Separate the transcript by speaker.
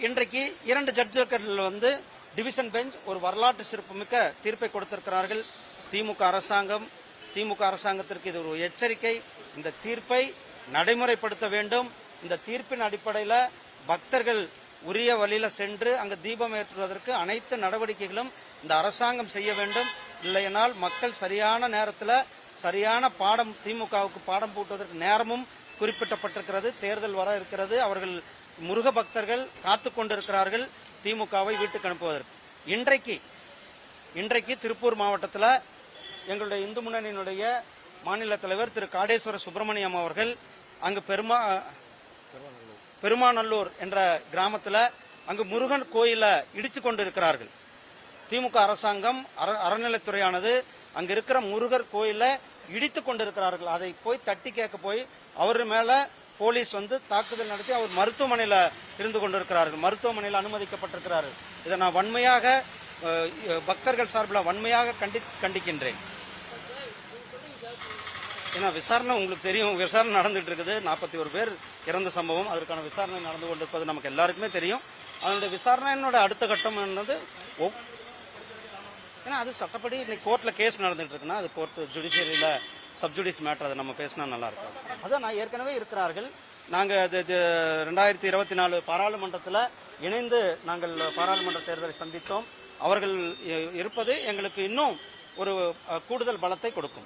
Speaker 1: இன்றைக்கு 2 ஜட்ஜுகள் division bench ஒரு வரலாற்று சிறப்புமிக்க தீர்ப்பை கொடுத்திருக்கிறார்கள். திமுக அரசாங்கத்திற்கு இது ஒரு எச்சரிக்கை. இந்த தீர்ப்பை நடைமுறைப்படுத்த வேண்டும். இந்த தீர்ப்பின் அடிப்படையில் பக்தர்கள் உரிய வழியில சென்று அங்கு தீபம் ஏற்றுவதற்கு அனைத்து நடவடிக்கைகளும் இந்த அரசாங்கம் செய்ய வேண்டும். இல்லையென்றால் மக்கள் சரியான நேரத்தில் சரியான பாடம் திமுகவுக்கு பாடம் பூட்டுவதற்கு நேரமும் குறிப்பிடப்பட்டிருக்கிறது. தேர்தல் வர இருக்கிறது. அவர்கள் முருக பக்தர்கள் காத்து கொண்டிருக்கிறார்கள் திமுகவை வீட்டுக்கு அனுப்புவதற்கு. இன்றைக்கு திருப்பூர் மாவட்டத்தில் எங்களுடைய இந்து முன்னணியினுடைய மாநில தலைவர் திரு காடேஸ்வர சுப்பிரமணியம் அவர்கள் அங்கு பெருமாநல்லூர் என்ற கிராமத்தில் அங்கு முருகன் கோயில இடிச்சு கொண்டிருக்கிறார்கள். திமுக அரசாங்கம் அறநிலைத்துறையானது அங்கு இருக்கிற முருகர் கோயில இடித்து கொண்டிருக்கிறார்கள். அதை போய் தட்டி கேட்க போய் அவர் மேல போலீஸ் தாக்குதல் நடத்தி அவர் மருத்துவமனையில் இருந்து கொண்டிருக்கிறார்கள். மருத்துவமனையில் அனுமதிக்கப்பட்டிருக்கிறார்கள். இதை நான் வன்மையாக பக்தர்கள் சார்பில் வன்மையாக கண்டிக்கின்றேன். ஏன்னா விசாரணை உங்களுக்கு தெரியும், விசாரணை நடந்துட்டு இருக்குது. 41 பேர் இறந்த சம்பவம், அதற்கான விசாரணை நடந்து கொண்டிருப்பது நமக்கு எல்லாருக்குமே தெரியும். அதனுடைய விசாரணையினோட அடுத்த கட்டம் என்னது, ஏன்னா அது சட்டப்படி இன்னைக்கு கோர்ட்ல கேஸ் நடந்துட்டு இருக்குன்னா அது கோர்ட் ஜுடிஷியரியில சப்ஜுடிஸ் மேட்டர், அதை நம்ம பேசினா நல்லா இருக்கும். அதான் நான் ஏற்கனவே இருக்கிறார்கள். நாங்கள் 2024 பாராளுமன்றத்தில் இணைந்து நாங்கள் பாராளுமன்ற தேர்தலை சந்தித்தோம். அவர்கள் இருப்பது எங்களுக்கு இன்னும் ஒரு கூடுதல் பலத்தை கொடுக்கும்.